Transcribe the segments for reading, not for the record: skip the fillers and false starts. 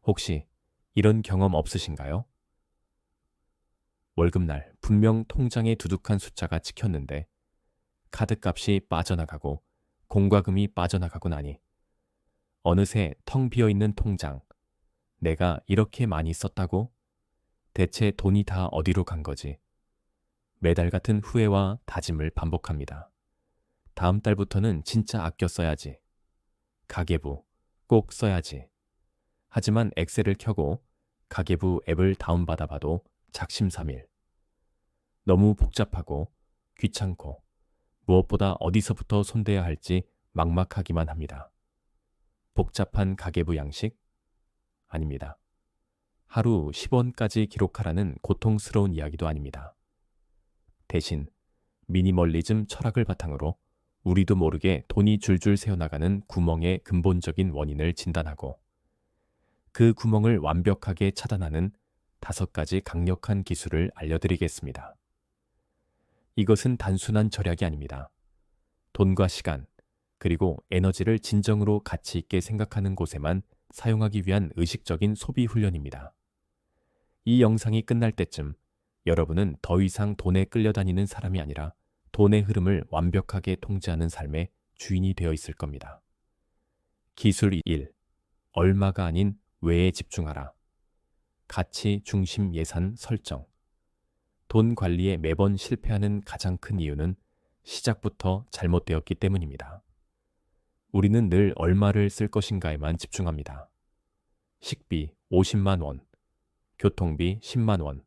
혹시 이런 경험 없으신가요? 월급날 분명 통장에 두둑한 숫자가 찍혔는데 카드값이 빠져나가고 공과금이 빠져나가고 나니 어느새 텅 비어있는 통장, 내가 이렇게 많이 썼다고? 대체 돈이 다 어디로 간 거지? 매달 같은 후회와 다짐을 반복합니다. 다음 달부터는 진짜 아껴 써야지. 가계부 꼭 써야지. 하지만 엑셀을 켜고 가계부 앱을 다운받아 봐도 작심삼일. 너무 복잡하고 귀찮고 무엇보다 어디서부터 손대야 할지 막막하기만 합니다. 복잡한 가계부 양식? 아닙니다. 하루 10원까지 기록하라는 고통스러운 이야기도 아닙니다. 대신 미니멀리즘 철학을 바탕으로 우리도 모르게 돈이 줄줄 새어나가는 구멍의 근본적인 원인을 진단하고 그 구멍을 완벽하게 차단하는 5가지 강력한 기술을 알려드리겠습니다. 이것은 단순한 절약이 아닙니다. 돈과 시간, 그리고 에너지를 진정으로 가치 있게 생각하는 곳에만 사용하기 위한 의식적인 소비 훈련입니다. 이 영상이 끝날 때쯤 여러분은 더 이상 돈에 끌려다니는 사람이 아니라 돈의 흐름을 완벽하게 통제하는 삶의 주인이 되어 있을 겁니다. 기술 1. 얼마가 아닌 왜에 집중하라. 가치 중심 예산 설정. 돈 관리에 매번 실패하는 가장 큰 이유는 시작부터 잘못되었기 때문입니다. 우리는 늘 얼마를 쓸 것인가에만 집중합니다. 식비 50만 원, 교통비 10만 원,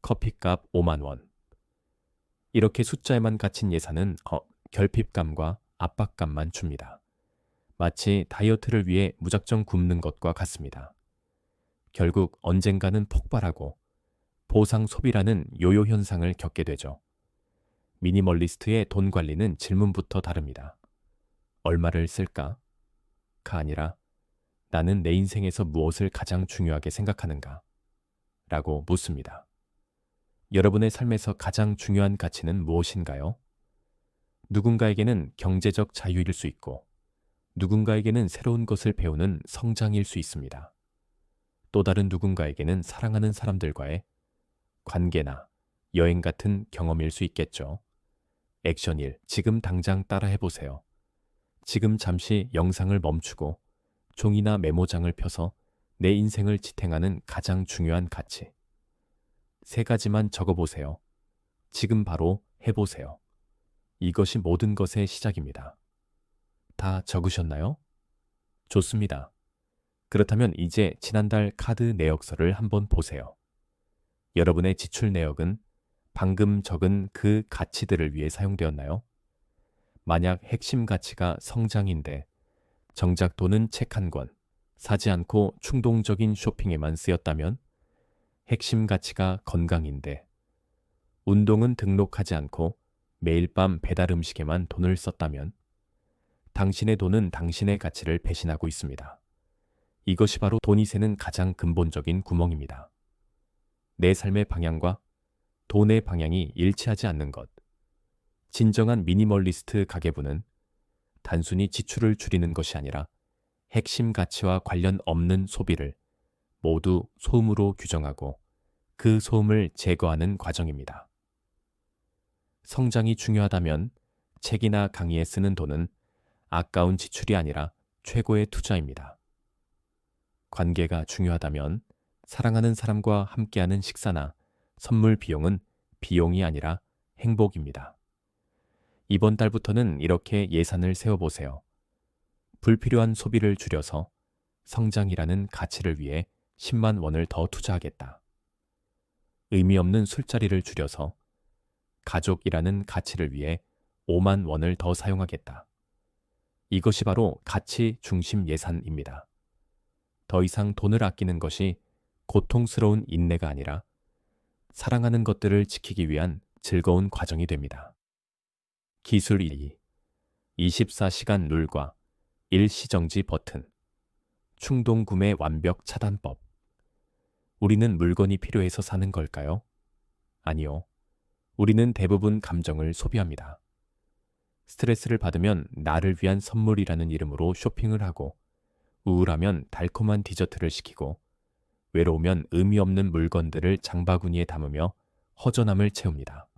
커피값 5만 원. 이렇게 숫자에만 갇힌 예산은 결핍감과 압박감만 줍니다. 마치 다이어트를 위해 무작정 굶는 것과 같습니다. 결국 언젠가는 폭발하고 보상 소비라는 요요 현상을 겪게 되죠. 미니멀리스트의 돈 관리는 질문부터 다릅니다. 얼마를 쓸까? 가 아니라 나는 내 인생에서 무엇을 가장 중요하게 생각하는가? 라고 묻습니다. 여러분의 삶에서 가장 중요한 가치는 무엇인가요? 누군가에게는 경제적 자유일 수 있고 누군가에게는 새로운 것을 배우는 성장일 수 있습니다. 또 다른 누군가에게는 사랑하는 사람들과의 관계나 여행 같은 경험일 수 있겠죠. 액션 1. 지금 당장 따라해보세요. 지금 잠시 영상을 멈추고 종이나 메모장을 펴서 내 인생을 지탱하는 가장 중요한 가치. 3가지만 적어보세요. 지금 바로 해보세요. 이것이 모든 것의 시작입니다. 다 적으셨나요? 좋습니다. 그렇다면 이제 지난달 카드 내역서를 한번 보세요. 여러분의 지출 내역은 방금 적은 그 가치들을 위해 사용되었나요? 만약 핵심 가치가 성장인데 정작 돈은 책 한 권, 사지 않고 충동적인 쇼핑에만 쓰였다면 핵심 가치가 건강인데 운동은 등록하지 않고 매일 밤 배달 음식에만 돈을 썼다면 당신의 돈은 당신의 가치를 배신하고 있습니다. 이것이 바로 돈이 새는 가장 근본적인 구멍입니다. 내 삶의 방향과 돈의 방향이 일치하지 않는 것. 진정한 미니멀리스트 가계부는 단순히 지출을 줄이는 것이 아니라 핵심 가치와 관련 없는 소비를 모두 소음으로 규정하고 그 소음을 제거하는 과정입니다. 성장이 중요하다면 책이나 강의에 쓰는 돈은 아까운 지출이 아니라 최고의 투자입니다. 관계가 중요하다면 사랑하는 사람과 함께하는 식사나 선물 비용은 비용이 아니라 행복입니다. 이번 달부터는 이렇게 예산을 세워보세요. 불필요한 소비를 줄여서 성장이라는 가치를 위해 10만 원을 더 투자하겠다. 의미 없는 술자리를 줄여서 가족이라는 가치를 위해 5만 원을 더 사용하겠다. 이것이 바로 가치 중심 예산입니다. 더 이상 돈을 아끼는 것이 고통스러운 인내가 아니라 사랑하는 것들을 지키기 위한 즐거운 과정이 됩니다. 기술 2. 24시간 룰과 일시정지 버튼. 충동 구매 완벽 차단법. 우리는 물건이 필요해서 사는 걸까요? 아니요. 우리는 대부분 감정을 소비합니다. 스트레스를 받으면 나를 위한 선물이라는 이름으로 쇼핑을 하고 우울하면 달콤한 디저트를 시키고 외로우면 의미 없는 물건들을 장바구니에 담으며 허전함을 채웁니다.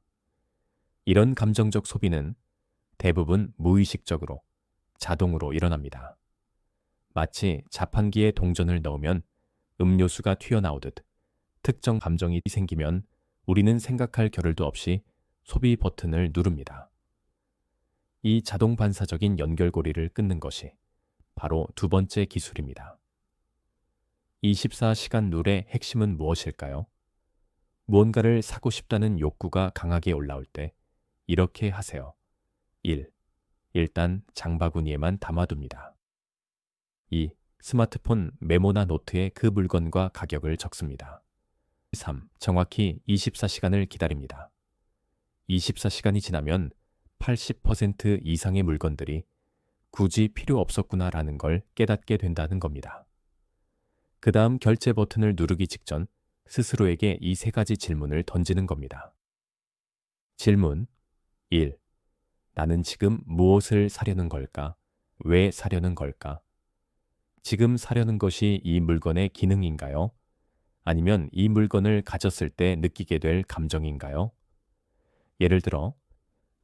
이런 감정적 소비는 대부분 무의식적으로, 자동으로 일어납니다. 마치 자판기에 동전을 넣으면 음료수가 튀어나오듯 특정 감정이 생기면 우리는 생각할 겨를도 없이 소비 버튼을 누릅니다. 이 자동 반사적인 연결고리를 끊는 것이 바로 두 번째 기술입니다. 24시간 룰의 핵심은 무엇일까요? 무언가를 사고 싶다는 욕구가 강하게 올라올 때 이렇게 하세요. 1. 일단 장바구니에만 담아둡니다. 2. 스마트폰 메모나 노트에 그 물건과 가격을 적습니다. 3. 정확히 24시간을 기다립니다. 24시간이 지나면 80% 이상의 물건들이 굳이 필요 없었구나라는 걸 깨닫게 된다는 겁니다. 그 다음 결제 버튼을 누르기 직전 스스로에게 이 세 가지 질문을 던지는 겁니다. 질문 1. 나는 지금 무엇을 사려는 걸까? 왜 사려는 걸까? 지금 사려는 것이 이 물건의 기능인가요? 아니면 이 물건을 가졌을 때 느끼게 될 감정인가요? 예를 들어,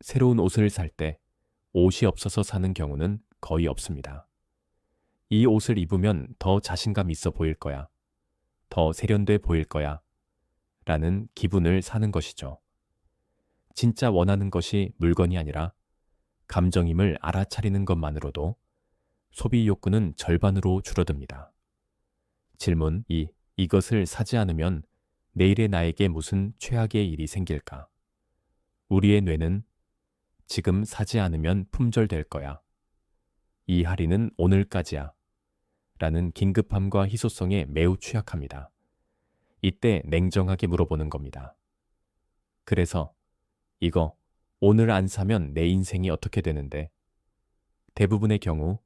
새로운 옷을 살 때 옷이 없어서 사는 경우는 거의 없습니다. 이 옷을 입으면 더 자신감 있어 보일 거야. 더 세련돼 보일 거야. 라는 기분을 사는 것이죠. 진짜 원하는 것이 물건이 아니라 감정임을 알아차리는 것만으로도 소비 욕구는 절반으로 줄어듭니다. 질문 2. 이것을 사지 않으면 내일의 나에게 무슨 최악의 일이 생길까? 우리의 뇌는 지금 사지 않으면 품절될 거야. 이 할인은 오늘까지야. 라는 긴급함과 희소성에 매우 취약합니다. 이때 냉정하게 물어보는 겁니다. 그래서 이거 오늘 안 사면 내 인생이 어떻게 되는데? 대부분의 경우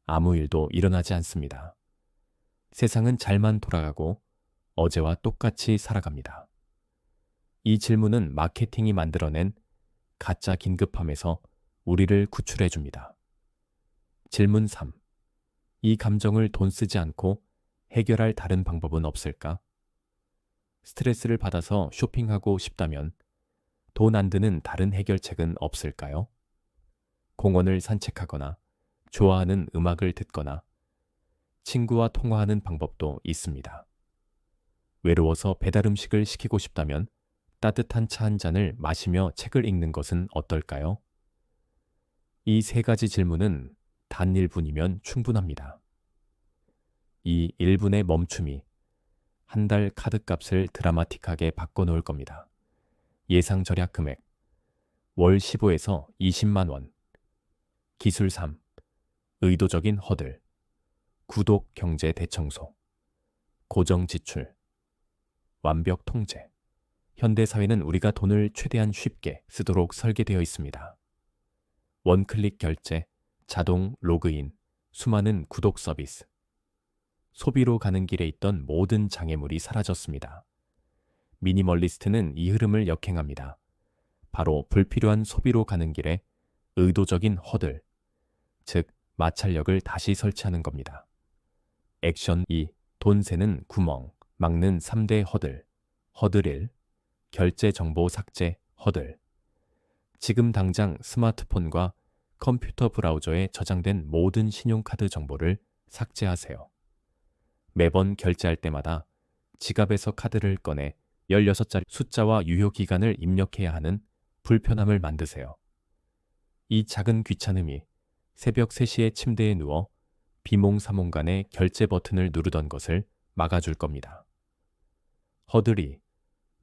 아무 일도 일어나지 않습니다. 세상은 잘만 돌아가고 어제와 똑같이 살아갑니다. 이 질문은 마케팅이 만들어낸 가짜 긴급함에서 우리를 구출해 줍니다. 질문 3. 이 감정을 돈 쓰지 않고 해결할 다른 방법은 없을까? 스트레스를 받아서 쇼핑하고 싶다면 돈 안 드는 다른 해결책은 없을까요? 공원을 산책하거나 좋아하는 음악을 듣거나 친구와 통화하는 방법도 있습니다. 외로워서 배달 음식을 시키고 싶다면 따뜻한 차 한 잔을 마시며 책을 읽는 것은 어떨까요? 이 세 가지 질문은 단 1분이면 충분합니다. 이 1분의 멈춤이 한 달 카드값을 드라마틱하게 바꿔놓을 겁니다. 예상 절약 금액 월 15에서 20만 원. 기술 3. 의도적인 허들. 구독 경제 대청소. 고정 지출. 완벽 통제. 현대 사회는 우리가 돈을 최대한 쉽게 쓰도록 설계되어 있습니다. 원클릭 결제, 자동 로그인, 수많은 구독 서비스. 소비로 가는 길에 있던 모든 장애물이 사라졌습니다. 미니멀리스트는 이 흐름을 역행합니다. 바로 불필요한 소비로 가는 길에 의도적인 허들, 즉 마찰력을 다시 설치하는 겁니다. 액션 2. 돈 새는 구멍, 막는 3대 허들. 허들 1. 결제 정보 삭제 허들. 지금 당장 스마트폰과 컴퓨터 브라우저에 저장된 모든 신용카드 정보를 삭제하세요. 매번 결제할 때마다 지갑에서 카드를 꺼내 16자리 숫자와 유효기간을 입력해야 하는 불편함을 만드세요. 이 작은 귀찮음이 새벽 3시에 침대에 누워 비몽사몽간에 결제 버튼을 누르던 것을 막아줄 겁니다. 허들이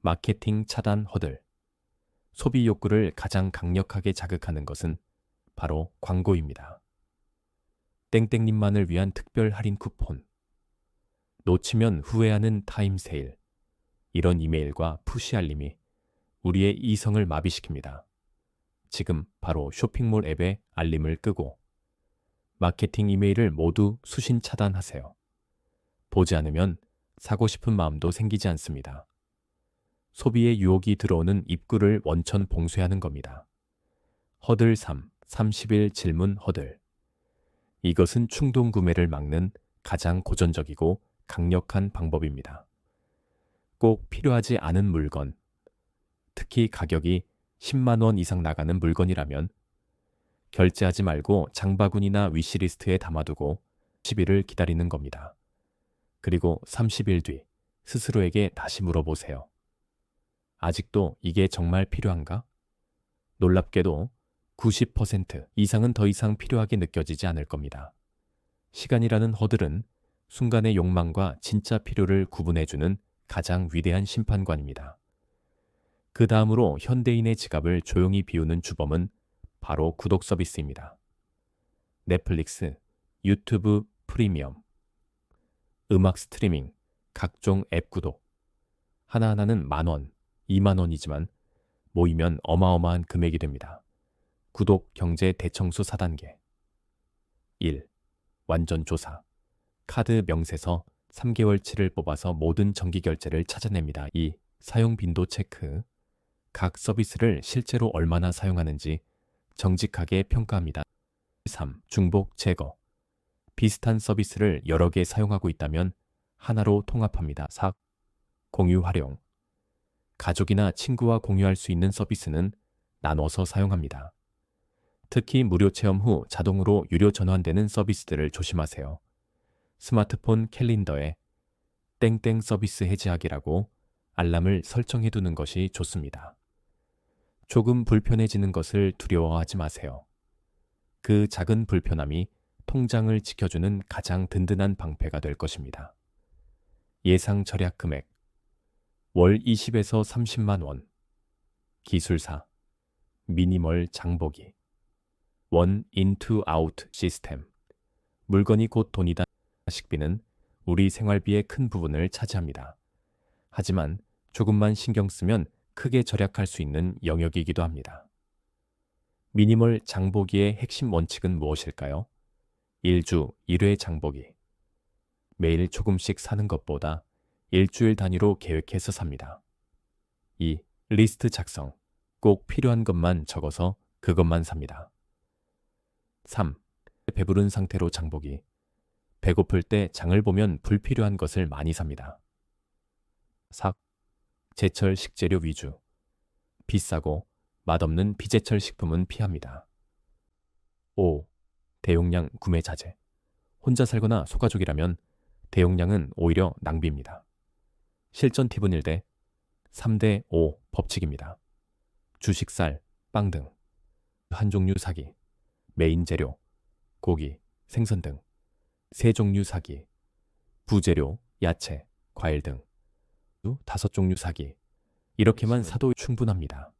마케팅 차단 허들. 소비 욕구를 가장 강력하게 자극하는 것은 바로 광고입니다. 땡땡님만을 위한 특별 할인 쿠폰. 놓치면 후회하는 타임 세일. 이런 이메일과 푸시 알림이 우리의 이성을 마비시킵니다. 지금 바로 쇼핑몰 앱의 알림을 끄고 마케팅 이메일을 모두 수신 차단하세요. 보지 않으면 사고 싶은 마음도 생기지 않습니다. 소비의 유혹이 들어오는 입구를 원천 봉쇄하는 겁니다. 허들 3. 30일 질문 허들. 이것은 충동 구매를 막는 가장 고전적이고 강력한 방법입니다. 꼭 필요하지 않은 물건, 특히 가격이 10만 원 이상 나가는 물건이라면 결제하지 말고 장바구니나 위시리스트에 담아두고 30일을 기다리는 겁니다. 그리고 30일 뒤 스스로에게 다시 물어보세요. 아직도 이게 정말 필요한가? 놀랍게도 90% 이상은 더 이상 필요하게 느껴지지 않을 겁니다. 시간이라는 허들은 순간의 욕망과 진짜 필요를 구분해주는 가장 위대한 심판관입니다. 그 다음으로 현대인의 지갑을 조용히 비우는 주범은 바로 구독 서비스입니다. 넷플릭스, 유튜브 프리미엄, 음악 스트리밍, 각종 앱 구독. 하나하나는 10,000원, 20,000원이지만 모이면 어마어마한 금액이 됩니다. 구독 경제 대청소 4단계. 1. 완전 조사. 카드 명세서 3개월치를 뽑아서 모든 정기 결제를 찾아냅니다. 2. 사용 빈도 체크. 각 서비스를 실제로 얼마나 사용하는지 정직하게 평가합니다. 3. 중복 제거. 비슷한 서비스를 여러 개 사용하고 있다면 하나로 통합합니다. 4. 공유 활용. 가족이나 친구와 공유할 수 있는 서비스는 나눠서 사용합니다. 특히 무료 체험 후 자동으로 유료 전환되는 서비스들을 조심하세요. 스마트폰 캘린더에 땡땡 서비스 해지하기라고 알람을 설정해 두는 것이 좋습니다. 조금 불편해지는 것을 두려워하지 마세요. 그 작은 불편함이 통장을 지켜주는 가장 든든한 방패가 될 것입니다. 예상 절약 금액 월 20에서 30만 원. 기술사 미니멀 장보기. 원 인투 아웃 시스템. 물건이 곧 돈이다. 식비는 우리 생활비의 큰 부분을 차지합니다. 하지만 조금만 신경 쓰면 크게 절약할 수 있는 영역이기도 합니다. 미니멀 장보기의 핵심 원칙은 무엇일까요? 1주 1회 장보기. 매일 조금씩 사는 것보다 일주일 단위로 계획해서 삽니다. 2. 리스트 작성. 꼭 필요한 것만 적어서 그것만 삽니다. 3. 배부른 상태로 장보기. 배고플 때 장을 보면 불필요한 것을 많이 삽니다. 4. 제철 식재료 위주. 비싸고 맛없는 비제철 식품은 피합니다. 5. 대용량 구매 자제. 혼자 살거나 소가족이라면 대용량은 오히려 낭비입니다. 실전 팁은 1대 3대 5 법칙입니다. 주식살, 빵 등 한 종류 사기, 메인 재료, 고기, 생선 등 세 종류 사기, 부재료, 야채, 과일 등 5종류 사기. 이렇게만 사도 충분합니다.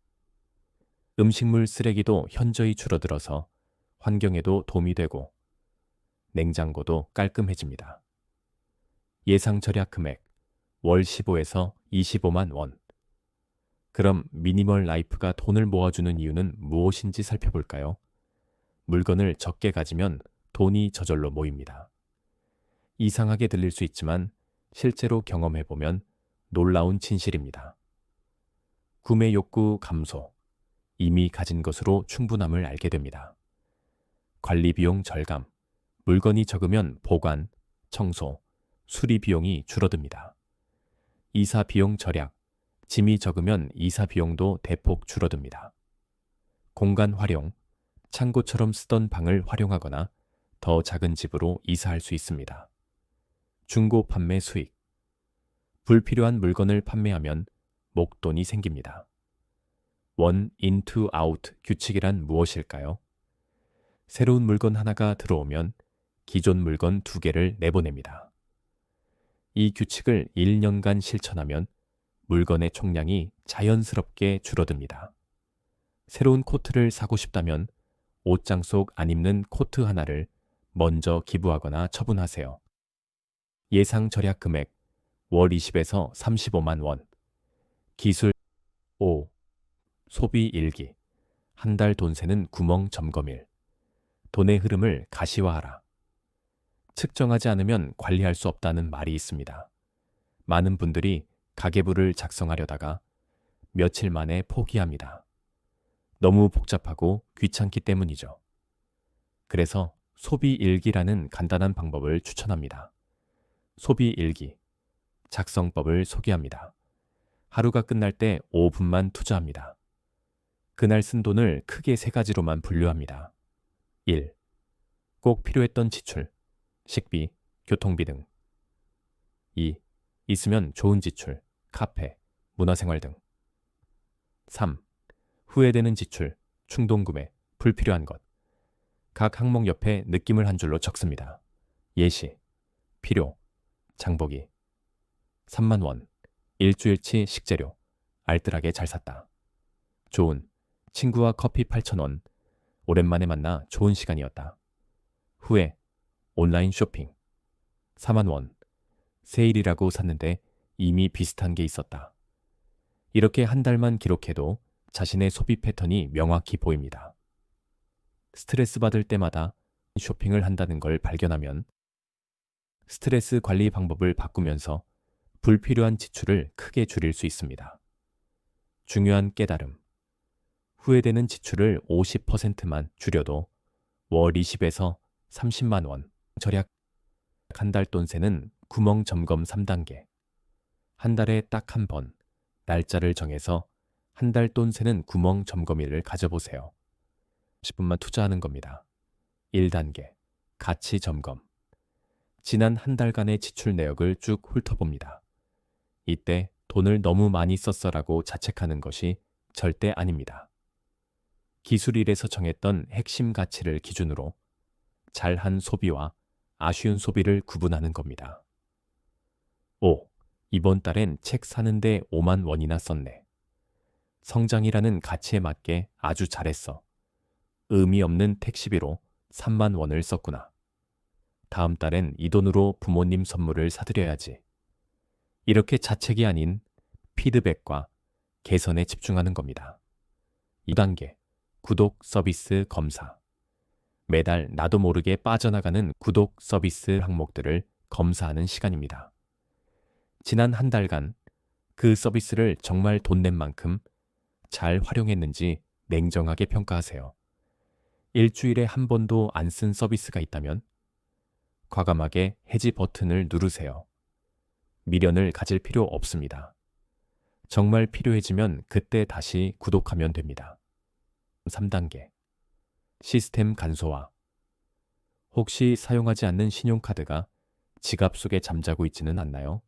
음식물 쓰레기도 현저히 줄어들어서 환경에도 도움이 되고 냉장고도 깔끔해집니다. 예상 절약 금액 월 15에서 25만 원. 그럼 미니멀 라이프가 돈을 모아주는 이유는 무엇인지 살펴볼까요? 물건을 적게 가지면 돈이 저절로 모입니다. 이상하게 들릴 수 있지만 실제로 경험해보면 놀라운 진실입니다. 구매 욕구 감소. 이미 가진 것으로 충분함을 알게 됩니다. 관리 비용 절감. 물건이 적으면 보관, 청소, 수리 비용이 줄어듭니다. 이사 비용 절약. 짐이 적으면 이사 비용도 대폭 줄어듭니다. 공간 활용. 창고처럼 쓰던 방을 활용하거나 더 작은 집으로 이사할 수 있습니다. 중고 판매 수익. 불필요한 물건을 판매하면 목돈이 생깁니다. 원 인투 아웃 규칙이란 무엇일까요? 새로운 물건 하나가 들어오면 기존 물건 2개를 내보냅니다. 이 규칙을 1년간 실천하면 물건의 총량이 자연스럽게 줄어듭니다. 새로운 코트를 사고 싶다면 옷장 속 안 입는 코트 하나를 먼저 기부하거나 처분하세요. 예상 절약 금액 월 20에서 35만 원. 기술 5. 소비 일기. 한 달 돈 새는 구멍 점검일. 돈의 흐름을 가시화하라. 측정하지 않으면 관리할 수 없다는 말이 있습니다. 많은 분들이 가계부를 작성하려다가 며칠 만에 포기합니다. 너무 복잡하고 귀찮기 때문이죠. 그래서 소비 일기라는 간단한 방법을 추천합니다. 소비 일기, 작성법을 소개합니다. 하루가 끝날 때 5분만 투자합니다. 그날 쓴 돈을 크게 3가지로만 분류합니다. 1. 꼭 필요했던 지출, 식비, 교통비 등. 2. 있으면 좋은 지출, 카페, 문화생활 등. 3. 후회되는 지출, 충동구매, 불필요한 것. 각 항목 옆에 느낌을 한 줄로 적습니다. 예시, 필요, 장보기. 3만 원, 일주일치 식재료, 알뜰하게 잘 샀다. 좋은, 친구와 커피 8,000원, 오랜만에 만나 좋은 시간이었다. 후회, 온라인 쇼핑. 4만 원, 세일이라고 샀는데 이미 비슷한 게 있었다. 이렇게 한 달만 기록해도 자신의 소비 패턴이 명확히 보입니다. 스트레스 받을 때마다 쇼핑을 한다는 걸 발견하면 스트레스 관리 방법을 바꾸면서 불필요한 지출을 크게 줄일 수 있습니다. 중요한 깨달음. 후회되는 지출을 50%만 줄여도 월 20에서 30만 원 절약. 한 달 돈 세는 구멍 점검 3단계. 한 달에 딱 한 번 날짜를 정해서 한 달 돈 세는 구멍 점검일을 가져보세요. 10분만 투자하는 겁니다. 1단계 가치 점검. 지난 한 달간의 지출 내역을 쭉 훑어봅니다. 이때 돈을 너무 많이 썼어라고 자책하는 것이 절대 아닙니다. 기술일에서 정했던 핵심 가치를 기준으로 잘한 소비와 아쉬운 소비를 구분하는 겁니다. 5. 이번 달엔 책 사는데 5만 원이나 썼네. 성장이라는 가치에 맞게 아주 잘했어. 의미 없는 택시비로 3만 원을 썼구나. 다음 달엔 이 돈으로 부모님 선물을 사드려야지. 이렇게 자책이 아닌 피드백과 개선에 집중하는 겁니다. 2단계 구독 서비스 검사. 매달 나도 모르게 빠져나가는 구독 서비스 항목들을 검사하는 시간입니다. 지난 한 달간 그 서비스를 정말 돈 낸 만큼 잘 활용했는지 냉정하게 평가하세요. 일주일에 한 번도 안 쓴 서비스가 있다면 과감하게 해지 버튼을 누르세요. 미련을 가질 필요 없습니다. 정말 필요해지면 그때 다시 구독하면 됩니다. 3단계 시스템 간소화. 혹시 사용하지 않는 신용카드가 지갑 속에 잠자고 있지는 않나요?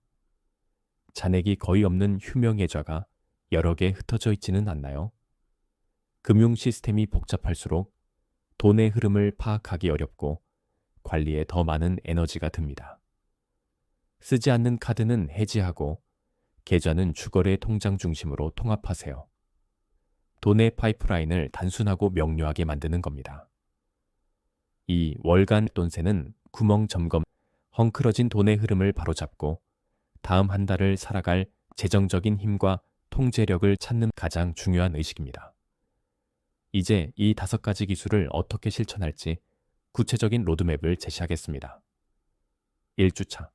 잔액이 거의 없는 휴명 계좌가 여러 개 흩어져 있지는 않나요? 금융 시스템이 복잡할수록 돈의 흐름을 파악하기 어렵고 관리에 더 많은 에너지가 듭니다. 쓰지 않는 카드는 해지하고 계좌는 주거래 통장 중심으로 통합하세요. 돈의 파이프라인을 단순하고 명료하게 만드는 겁니다. 이 월간 돈세는 구멍 점검, 헝클어진 돈의 흐름을 바로잡고 다음 한 달을 살아갈 재정적인 힘과 통제력을 찾는 가장 중요한 의식입니다. 이제 이 5가지 기술을 어떻게 실천할지 구체적인 로드맵을 제시하겠습니다. 1주차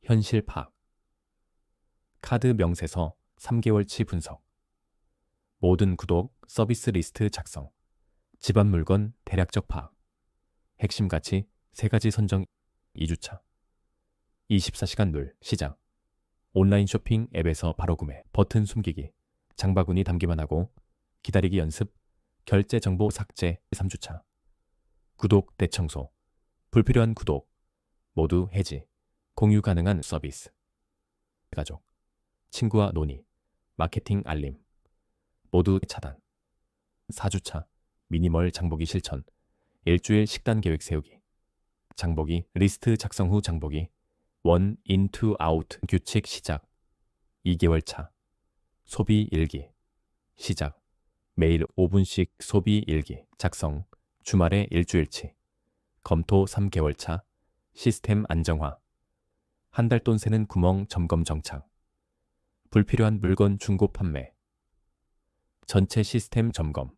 현실 파악. 카드 명세서 3개월치 분석. 모든 구독 서비스 리스트 작성. 집안 물건 대략적 파악. 핵심 가치 3가지 선정. 2주차 24시간 룰 시작. 온라인 쇼핑 앱에서 바로 구매, 버튼 숨기기, 장바구니 담기만 하고 기다리기 연습, 결제 정보 삭제. 3주차 구독 대청소, 불필요한 구독 모두 해지, 공유 가능한 서비스. 가족, 친구와 논의, 마케팅 알림 모두 차단. 4주차 미니멀 장보기 실천, 일주일 식단 계획 세우기. 장보기 리스트 작성 후 장보기, 원 인투 아웃 규칙 시작. 2개월 차 소비 일기 시작. 매일 5분씩 소비 일기 작성, 주말에 일주일치. 검토 3개월 차 시스템 안정화. 한 달 돈 세는 구멍 점검 정착. 불필요한 물건 중고 판매. 전체 시스템 점검.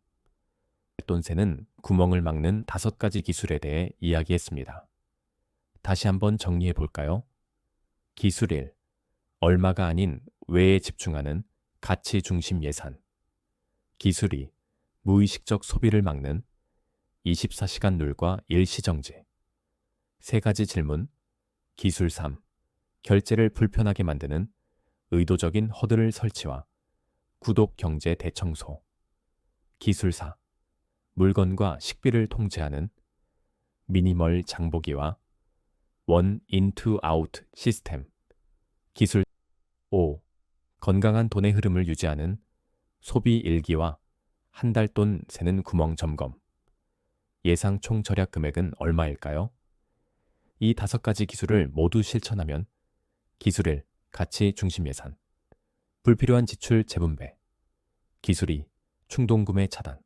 돈 세는 구멍을 막는 5가지 기술에 대해 이야기했습니다. 다시 한번 정리해 볼까요? 기술 1. 얼마가 아닌 왜에 집중하는 가치 중심 예산. 기술 2. 무의식적 소비를 막는 24시간 룰과 일시정지. 3가지 질문. 기술 3. 결제를 불편하게 만드는 의도적인 허들을 설치와 구독 경제 대청소, 기술사, 물건과 식비를 통제하는 미니멀 장보기와 원 인투 아웃 시스템, 기술 5. 건강한 돈의 흐름을 유지하는 소비 일기와 한 달 돈 새는 구멍 점검. 예상 총 절약 금액은 얼마일까요? 이 5가지 기술을 모두 실천하면 기술 1. 가치 중심 예산. 불필요한 지출 재분배. 기술 2. 충동구매 차단.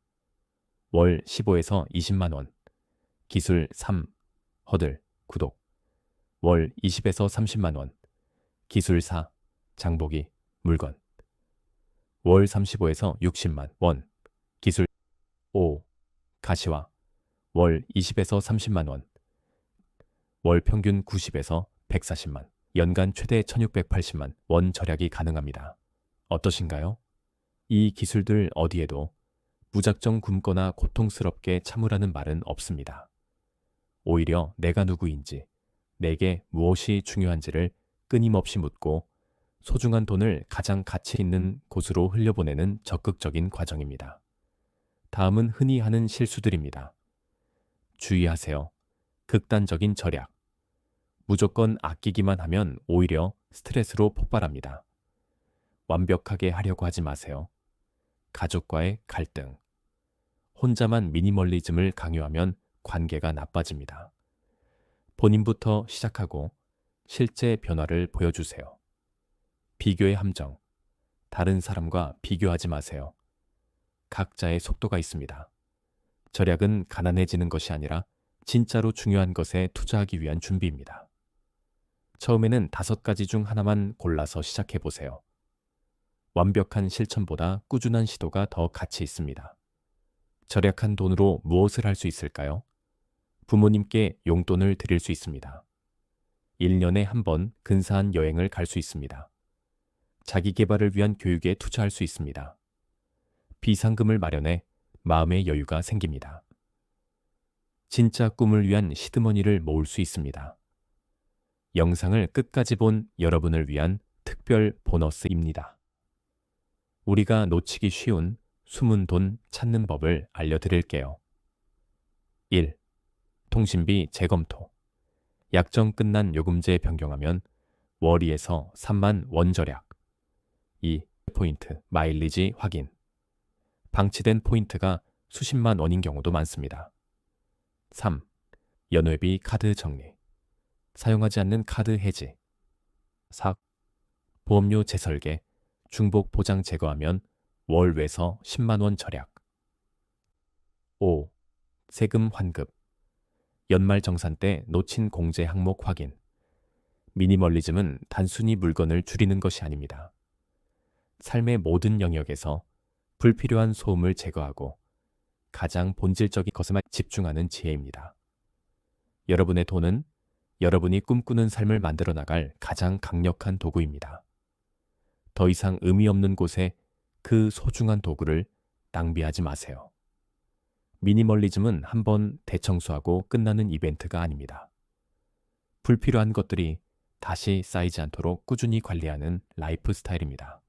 월 15에서 20만 원. 기술 3. 허들, 구독. 월 20에서 30만 원. 기술 4. 장보기, 물건. 월 35에서 60만 원. 기술 5. 가시화. 월 20에서 30만 원. 월 평균 90에서 140만. 연간 최대 1680만 원 절약이 가능합니다. 어떠신가요? 이 기술들 어디에도 무작정 굶거나 고통스럽게 참으라는 말은 없습니다. 오히려 내가 누구인지, 내게 무엇이 중요한지를 끊임없이 묻고 소중한 돈을 가장 가치 있는 곳으로 흘려보내는 적극적인 과정입니다. 다음은 흔히 하는 실수들입니다. 주의하세요. 극단적인 절약. 무조건 아끼기만 하면 오히려 스트레스로 폭발합니다. 완벽하게 하려고 하지 마세요. 가족과의 갈등. 혼자만 미니멀리즘을 강요하면 관계가 나빠집니다. 본인부터 시작하고 실제 변화를 보여주세요. 비교의 함정. 다른 사람과 비교하지 마세요. 각자의 속도가 있습니다. 절약은 가난해지는 것이 아니라 진짜로 중요한 것에 투자하기 위한 준비입니다. 처음에는 5가지 중 하나만 골라서 시작해보세요. 완벽한 실천보다 꾸준한 시도가 더 가치 있습니다. 절약한 돈으로 무엇을 할 수 있을까요? 부모님께 용돈을 드릴 수 있습니다. 1년에 한 번 근사한 여행을 갈 수 있습니다. 자기 개발을 위한 교육에 투자할 수 있습니다. 비상금을 마련해 마음의 여유가 생깁니다. 진짜 꿈을 위한 시드머니를 모을 수 있습니다. 영상을 끝까지 본 여러분을 위한 특별 보너스입니다. 우리가 놓치기 쉬운 숨은 돈 찾는 법을 알려드릴게요. 1. 통신비 재검토. 약정 끝난 요금제 변경하면 월 2에서 3만 원 절약. 2. 포인트 마일리지 확인. 방치된 포인트가 수십만 원인 경우도 많습니다. 3. 연회비 카드 정리. 사용하지 않는 카드 해지. 4. 보험료 재설계, 중복 보장 제거하면 월 외서 10만 원 절약. 5. 세금 환급. 연말정산 때 놓친 공제 항목 확인. 미니멀리즘은 단순히 물건을 줄이는 것이 아닙니다. 삶의 모든 영역에서 불필요한 소음을 제거하고 가장 본질적인 것에만 집중하는 지혜입니다. 여러분의 돈은 여러분이 꿈꾸는 삶을 만들어 나갈 가장 강력한 도구입니다. 더 이상 의미 없는 곳에 그 소중한 도구를 낭비하지 마세요. 미니멀리즘은 한번 대청소하고 끝나는 이벤트가 아닙니다. 불필요한 것들이 다시 쌓이지 않도록 꾸준히 관리하는 라이프 스타일입니다.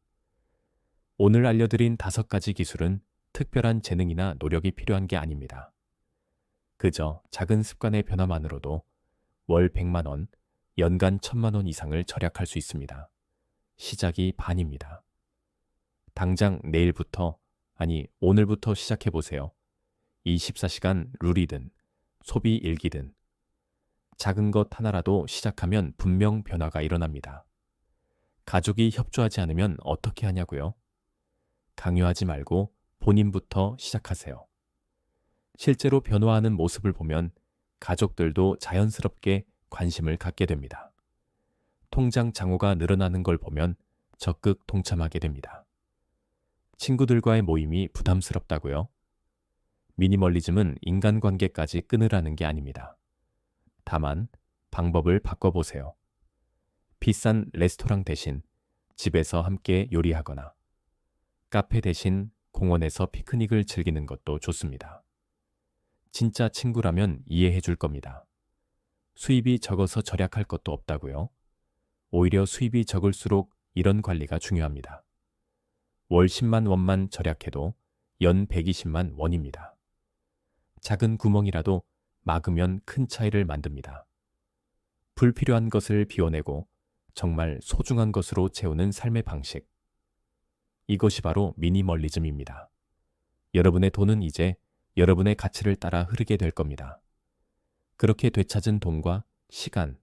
오늘 알려드린 5가지 기술은 특별한 재능이나 노력이 필요한 게 아닙니다. 그저 작은 습관의 변화만으로도 월 100만 원, 연간 1000만 원 이상을 절약할 수 있습니다. 시작이 반입니다. 당장 내일부터, 아니 오늘부터 시작해보세요. 24시간 룰이든 소비 일기든 작은 것 하나라도 시작하면 분명 변화가 일어납니다. 가족이 협조하지 않으면 어떻게 하냐고요? 강요하지 말고 본인부터 시작하세요. 실제로 변화하는 모습을 보면 가족들도 자연스럽게 관심을 갖게 됩니다. 통장 잔고가 늘어나는 걸 보면 적극 동참하게 됩니다. 친구들과의 모임이 부담스럽다고요? 미니멀리즘은 인간관계까지 끊으라는 게 아닙니다. 다만 방법을 바꿔보세요. 비싼 레스토랑 대신 집에서 함께 요리하거나 카페 대신 공원에서 피크닉을 즐기는 것도 좋습니다. 진짜 친구라면 이해해 줄 겁니다. 수입이 적어서 절약할 것도 없다고요? 오히려 수입이 적을수록 이런 관리가 중요합니다. 월 10만 원만 절약해도 연 120만 원입니다. 작은 구멍이라도 막으면 큰 차이를 만듭니다. 불필요한 것을 비워내고 정말 소중한 것으로 채우는 삶의 방식. 이것이 바로 미니멀리즘입니다. 여러분의 돈은 이제 여러분의 가치를 따라 흐르게 될 겁니다. 그렇게 되찾은 돈과 시간,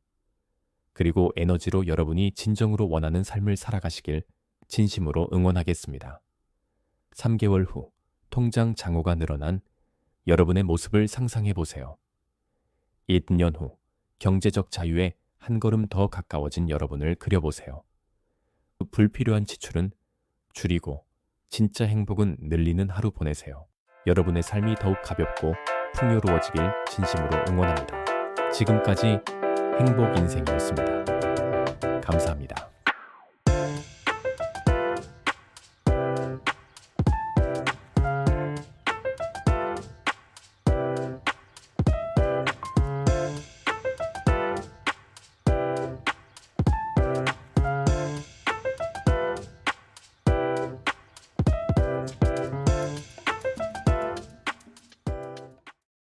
그리고 에너지로 여러분이 진정으로 원하는 삶을 살아가시길 진심으로 응원하겠습니다. 3개월 후 통장 잔고가 늘어난 여러분의 모습을 상상해 보세요. 1년 후 경제적 자유에 한 걸음 더 가까워진 여러분을 그려보세요. 불필요한 지출은 줄이고 진짜 행복은 늘리는 하루 보내세요. 여러분의 삶이 더욱 가볍고 풍요로워지길 진심으로 응원합니다. 지금까지 행복 인생이었습니다. 감사합니다.